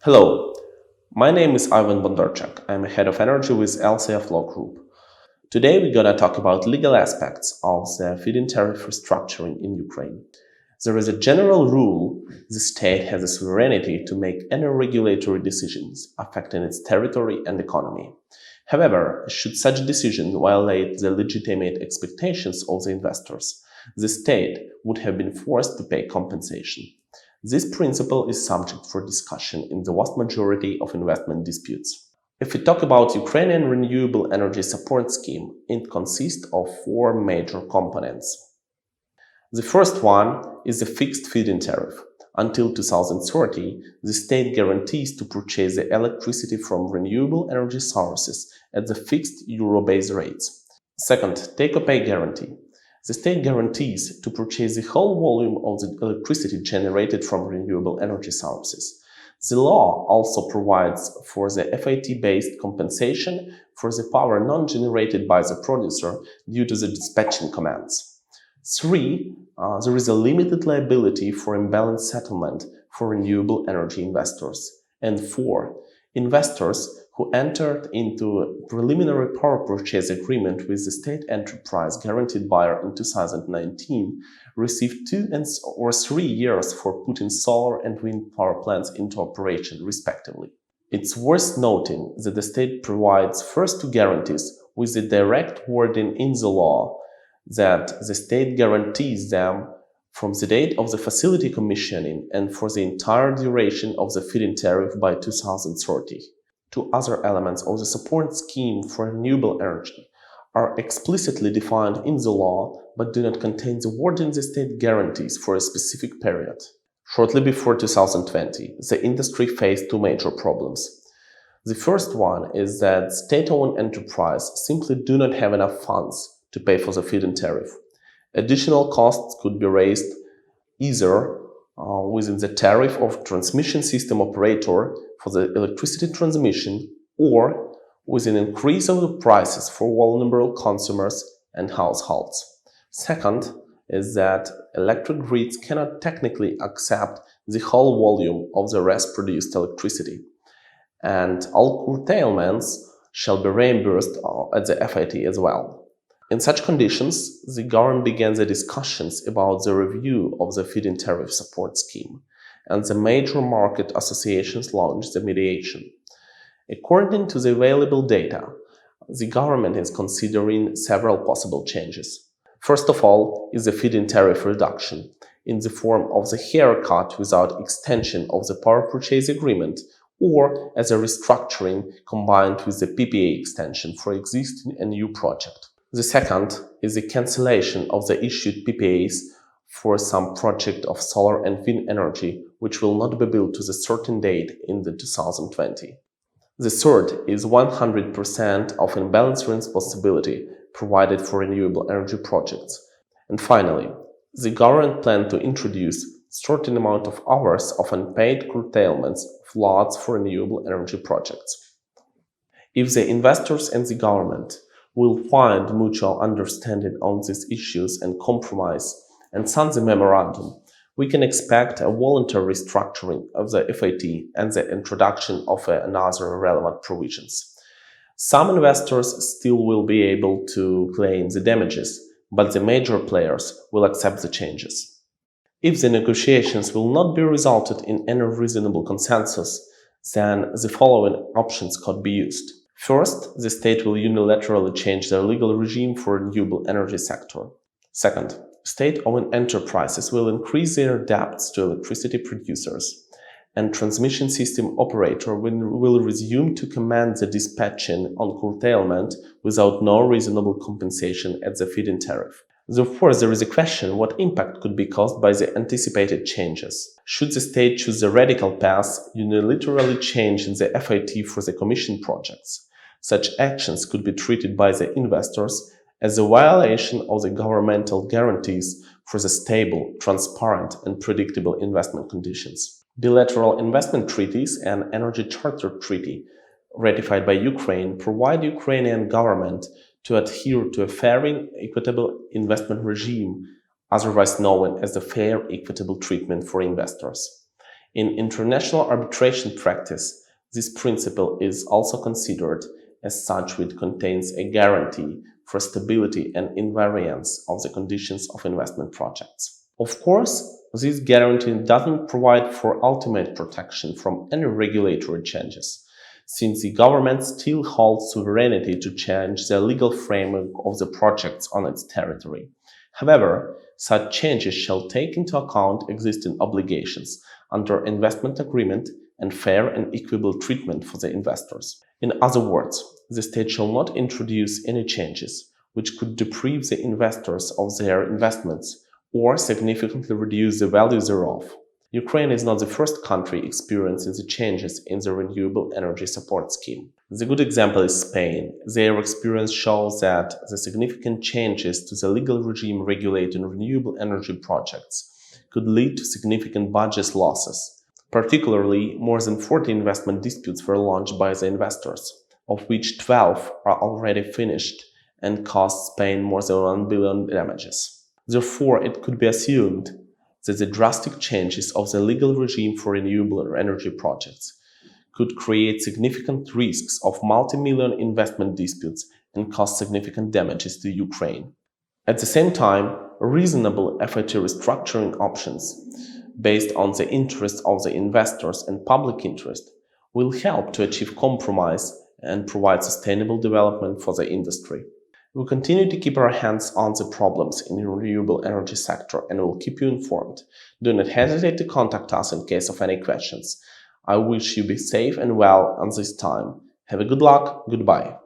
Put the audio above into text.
Hello, my name is Ivan Bonddarchuk. I'm a head of energy with LCF Law Group. Today we're gonna talk about legal aspects of the feed-in tariff restructuring in Ukraine. There is a general rule: the state has a sovereignty to make any regulatory decisions affecting its territory and economy. However, should such a decision violate the legitimate expectations of the investors, the state would have been forced to pay compensation. This principle is subject for discussion in the vast majority of investment disputes. If we talk about Ukrainian renewable energy support scheme, it consists of four major components. The first one is the fixed feed-in tariff. Until 2030, the state guarantees to purchase the electricity from renewable energy sources at the fixed euro-based rates. Second, take-or-pay guarantee. The state guarantees to purchase the whole volume of the electricity generated from renewable energy sources. The law also provides for the FIT-based compensation for the power non-generated by the producer due to the dispatching commands. 3. There is a limited liability for imbalanced settlement for renewable energy investors. And 4. Investors who entered into a preliminary power purchase agreement with the state enterprise guaranteed buyer in 2019 received 2 or 3 years for putting solar and wind power plants into operation, respectively. It's worth noting that the state provides first two guarantees with the direct wording in the law that the state guarantees them from the date of the facility commissioning and for the entire duration of the feed-in tariff by 2030. Two other elements of the support scheme for renewable energy are explicitly defined in the law but do not contain the wording the state guarantees for a specific period. Shortly before 2020, the industry faced two major problems. The first one is that state-owned enterprises simply do not have enough funds to pay for the feed-in tariff. Additional costs could be raised either within the tariff of transmission system operator for the electricity transmission or with an increase of the prices for vulnerable consumers and households. Second is that electric grids cannot technically accept the whole volume of the rest-produced electricity, and all curtailments shall be reimbursed at the FIT as well. In such conditions, the government began the discussions about the review of the feed-in tariff support scheme, and the major market associations launched the mediation. According to the available data, the government is considering several possible changes. First of all is the feed-in tariff reduction in the form of the haircut without extension of the power purchase agreement or as a restructuring combined with the PPA extension for existing and new project. The second is the cancellation of the issued PPAs for some project of solar and wind energy which will not be built to the certain date in the 2020. The third is 100% of imbalance responsibility provided for renewable energy projects. And finally, the government planned to introduce certain amount of hours of unpaid curtailments of lots for renewable energy projects. If the investors and the government will find mutual understanding on these issues and compromise and sign the memorandum, we can expect a voluntary restructuring of the FIT and the introduction of another relevant provisions. Some investors still will be able to claim the damages, but the major players will accept the changes. If the negotiations will not be resulted in any reasonable consensus, then the following options could be used. First, the state will unilaterally change the legal regime for the renewable energy sector. Second, state-owned enterprises will increase their debts to electricity producers, and transmission system operator will resume to command the dispatching on curtailment without no reasonable compensation at the feed-in tariff. Therefore, there is a question what impact could be caused by the anticipated changes. Should the state choose the radical path, unilaterally changing the FIT for the commission projects? Such actions could be treated by the investors as a violation of the governmental guarantees for the stable, transparent, and predictable investment conditions. Bilateral investment treaties and energy charter treaty ratified by Ukraine provide Ukrainian government to adhere to a fair and equitable investment regime, otherwise known as the fair equitable treatment for investors. In international arbitration practice, this principle is also considered as such which contains a guarantee for stability and invariance of the conditions of investment projects. Of course, this guarantee doesn't provide for ultimate protection from any regulatory changes, since the government still holds sovereignty to change the legal framework of the projects on its territory. However, such changes shall take into account existing obligations under investment agreement and fair and equitable treatment for the investors. In other words, the state shall not introduce any changes which could deprive the investors of their investments or significantly reduce the value thereof. Ukraine is not the first country experiencing the changes in the renewable energy support scheme. The good example is Spain. Their experience shows that the significant changes to the legal regime regulating renewable energy projects could lead to significant budget losses. Particularly, more than 40 investment disputes were launched by the investors, of which 12 are already finished and cost Spain more than 1 billion damages. Therefore, it could be assumed that the drastic changes of the legal regime for renewable energy projects could create significant risks of multi-million investment disputes and cause significant damages to Ukraine. At the same time, reasonable FIT restructuring options based on the interests of the investors and public interest will help to achieve compromise and provide sustainable development for the industry. We continue to keep our hands on the problems in the renewable energy sector and will keep you informed. Do not hesitate to contact us in case of any questions. I wish you be safe and well on this time. Have a good luck. Goodbye.